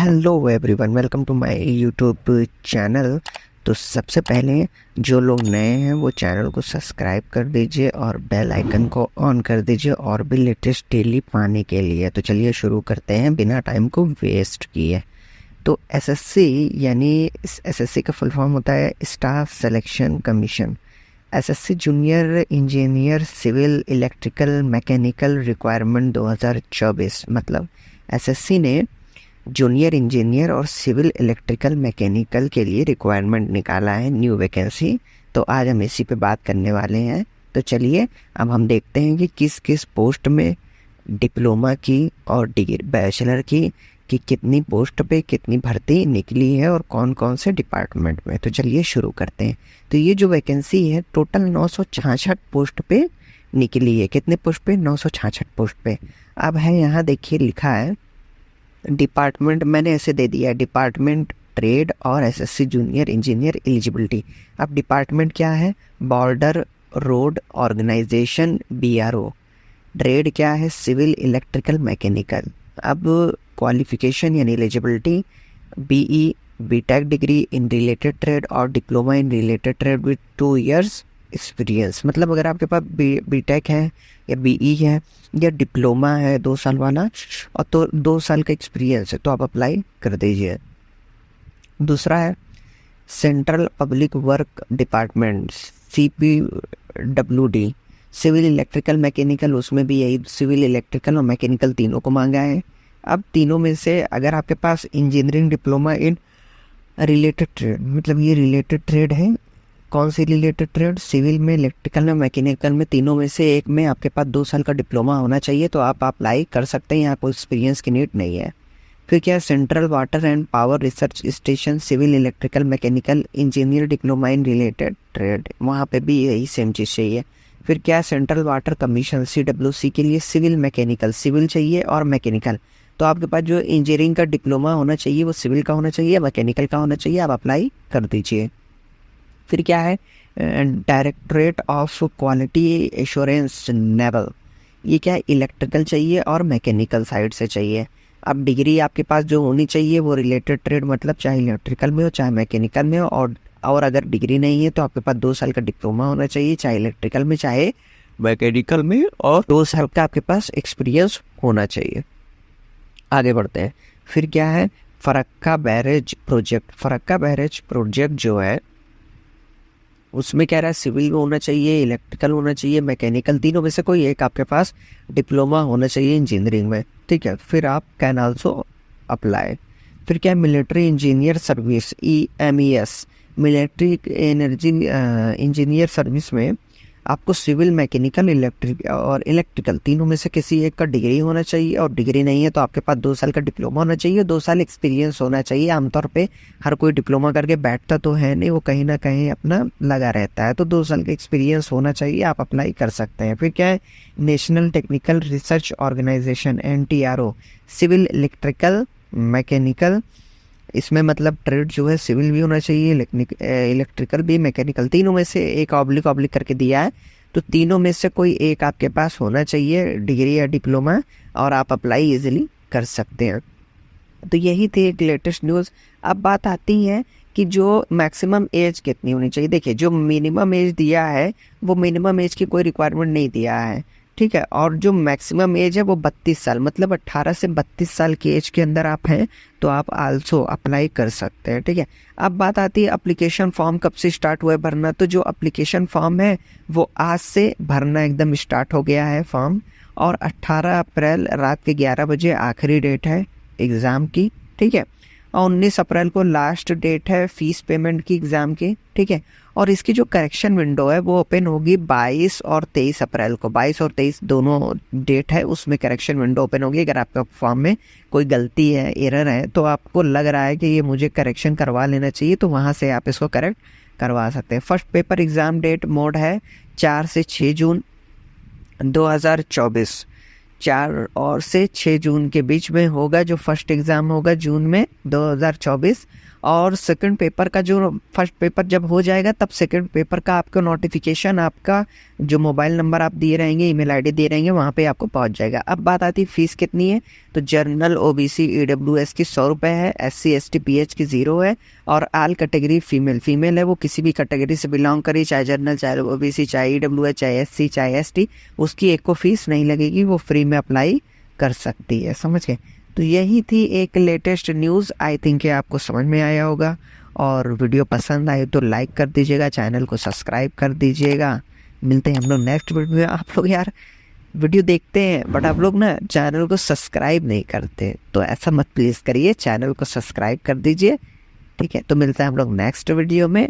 Hello everyone, welcome to my YouTube channel. तो सबसे पहले जो लोग नए हैं वो चैनल को सब्सक्राइब कर दीजिए और बेल आइकन को ऑन कर दीजिए और भी लेटेस्ट डेली पाने के लिए। तो चलिए शुरू करते हैं बिना टाइम को वेस्ट किए। तो एसएससी यानी एसएससी का फुल फॉर्म होता है staff selection commission. SSC junior engineer civil electrical mechanical requirement 2024, मतलब एसएससी ने जूनियर इंजीनियर और सिविल इलेक्ट्रिकल मैकेनिकल के लिए रिक्वायरमेंट निकाला है, न्यू वैकेंसी। तो आज हम इसी पे बात करने वाले हैं। तो चलिए अब हम देखते हैं कि किस किस पोस्ट में डिप्लोमा की और डिग्री बैचलर की कितनी पोस्ट पे कितनी भर्ती निकली है और कौन कौन से डिपार्टमेंट में। तो चलिए शुरू करते हैं। तो ये जो वैकेंसी है टोटल 966 पोस्ट पे निकली है। कितने पोस्ट पे? 966 पोस्ट पे। अब है यहाँ देखिए लिखा है डिपार्टमेंट, मैंने ऐसे दे दिया डिपार्टमेंट ट्रेड और एसएससी जूनियर इंजीनियर एलिजिबिलिटी। अब डिपार्टमेंट क्या है? Border road organisation BRO. Trade क्या है? Civil electrical mechanical. अब क्वालिफिकेशन यानी eligibility BE BTech degree in related trade और diploma in related trade with 2 years experience. मतलब अगर आपके पास बीटेक है या बीई है या डिप्लोमा है 2 साल वाला और तो 2 साल का एक्सपीरियंस है तो आप अप्लाई कर दीजिए। दूसरा है central public work department CPWD civil electrical mechanical, उसमें भी यही सिविल इलेक्ट्रिकल और मैकेनिकल तीनों को मांगा है। अब तीनों में से अगर आपके पास engineering diploma in related trade, मतलब ये रिलेटेड ट्रेड है, कौन सी रिलेटेड ट्रेड? सिविल में, इलेक्ट्रिकल में, मैकेनिकल में, तीनों में से एक में आपके पास 2 साल का डिप्लोमा होना चाहिए तो आप अप्लाई कर सकते हैं। यहाँ कोई एक्सपीरियंस की नीड नहीं है। फिर क्या है? Central water and power research station civil electrical mechanical engineer diploma in related trade, वहाँ पे भी यही सेम चीज़ चाहिए। फिर क्या है? सेंट्रल वाटर कमीशन CWC के लिए सिविल मैकेनिकल, सिविल चाहिए और मैकेनिकल। तो आपके पास जो इंजीनियरिंग का डिप्लोमा होना चाहिए वो सिविल का होना चाहिए, मैकेनिकल का होना चाहिए, आप अप्लाई कर दीजिए। फिर क्या है? Directorate of quality assurance naval, ये क्या है? इलेक्ट्रिकल चाहिए और मैकेनिकल साइड से चाहिए। अब डिग्री आपके पास जो होनी चाहिए वो रिलेटेड ट्रेड, मतलब चाहे इलेक्ट्रिकल में हो चाहे मैकेनिकल में हो, और अगर डिग्री नहीं है तो आपके पास 2 साल का डिप्लोमा होना चाहिए, चाहे इलेक्ट्रिकल में चाहे मैकेनिकल में, और 2 साल का आपके पास एक्सपीरियंस होना चाहिए। आगे बढ़ते हैं। फिर क्या है? Farakka barrage project. Farakka barrage project जो है उसमें कह रहा है सिविल में होना चाहिए, इलेक्ट्रिकल होना चाहिए, मैकेनिकल, तीनों में से कोई एक आपके पास डिप्लोमा होना चाहिए इंजीनियरिंग में, ठीक है। फिर आप कैन आल्सो अप्लाई। फिर क्या है? Military engineer service EMES, military energy engineer service में आपको सिविल, मैकेनिकल, इलेक्ट्रिकल तीनों में से किसी एक का डिग्री होना चाहिए, और डिग्री नहीं है तो आपके पास 2 साल का डिप्लोमा होना चाहिए, 2 साल एक्सपीरियंस होना चाहिए। आमतौर पे हर कोई डिप्लोमा करके बैठता तो है नहीं, वो कहीं ना कहीं अपना लगा रहता है, तो 2 साल का एक्सपीरियंस होना चाहिए, आप अप्लाई कर सकते हैं। फिर क्या है? National technical research organisation NTRO civil electrical mechanical, इसमें मतलब ट्रेड जो है सिविल भी होना चाहिए, इलेक्ट्रिकल भी, मैकेनिकल, तीनों में से एक ऑब्लिक करके दिया है, तो तीनों में से कोई एक आपके पास होना चाहिए, डिग्री या डिप्लोमा, और आप अप्लाई इजीली कर सकते हैं। तो यही थी एक लेटेस्ट न्यूज़। अब बात आती है कि जो मैक्सिमम एज कितनी होनी चाहिए। देखिए जो मिनिमम एज दिया है वो मिनिमम एज की कोई रिक्वायरमेंट नहीं दिया है, ठीक है, और जो मैक्सिमम एज है वो 32 साल, मतलब 18 से 32 साल की एज के अंदर आप हैं तो आप आल्सो अप्लाई कर सकते हैं, ठीक है। अब बात आती है एप्लीकेशन फॉर्म कब से स्टार्ट हुआ है भरना। तो जो एप्लीकेशन फॉर्म है वो आज से भरना एकदम स्टार्ट हो गया है फॉर्म, और 18 अप्रैल रात के 11 बजे आखिरी डेट है एग्ज़ाम की, ठीक है, और 19 अप्रैल को लास्ट डेट है फीस पेमेंट की एग्ज़ाम की, ठीक है। और इसकी जो करेक्शन विंडो है वो ओपन होगी 22 और 23 अप्रैल को, 22 और 23 दोनों डेट है, उसमें करेक्शन विंडो ओपन होगी। अगर आपका फॉर्म में कोई गलती है, एरर है, तो आपको लग रहा है कि ये मुझे करेक्शन करवा लेना चाहिए, तो वहाँ से आप इसको करेक्ट करवा सकते हैं। First paper exam date mode है 4 से 6 जून 2024, 4 और से 6 जून के बीच में होगा, जो फर्स्ट एग्ज़ाम होगा जून में 2024। और सेकंड पेपर का जो फर्स्ट पेपर जब हो जाएगा तब सेकंड पेपर का आपको नोटिफिकेशन आपका जो मोबाइल नंबर आप दिए रहेंगे, ईमेल आईडी दिए रहेंगे, वहाँ पे आपको पहुँच जाएगा। अब बात आती है फीस कितनी है, तो जनरल ओबीसी ईडब्ल्यूएस की 100 रुपये है, एससी एसटी पीएच की 0 है, और आल कैटेगरी फीमेल है वो किसी भी कैटेगरी से बिलोंग करी, चाहे जनरल, चाहे ओबीसी, चाहे ईडब्ल्यूएस, चाहे एससी, चाहे एसटी, उसकी एक को फीस नहीं लगेगी, वो फ्री में अप्लाई कर सकती है। समझ गए? तो यही थी एक लेटेस्ट न्यूज़। आई थिंक आपको समझ में आया होगा, और वीडियो पसंद आए तो लाइक कर दीजिएगा, चैनल को सब्सक्राइब कर दीजिएगा। मिलते हैं हम लोग नेक्स्ट वीडियो में। आप लोग यार वीडियो देखते हैं बट आप लोग ना चैनल को सब्सक्राइब नहीं करते, तो ऐसा मत प्लीज़ करिए, चैनल को सब्सक्राइब कर दीजिए। ठीक है, तो मिलते हैं हम लोग नेक्स्ट वीडियो में।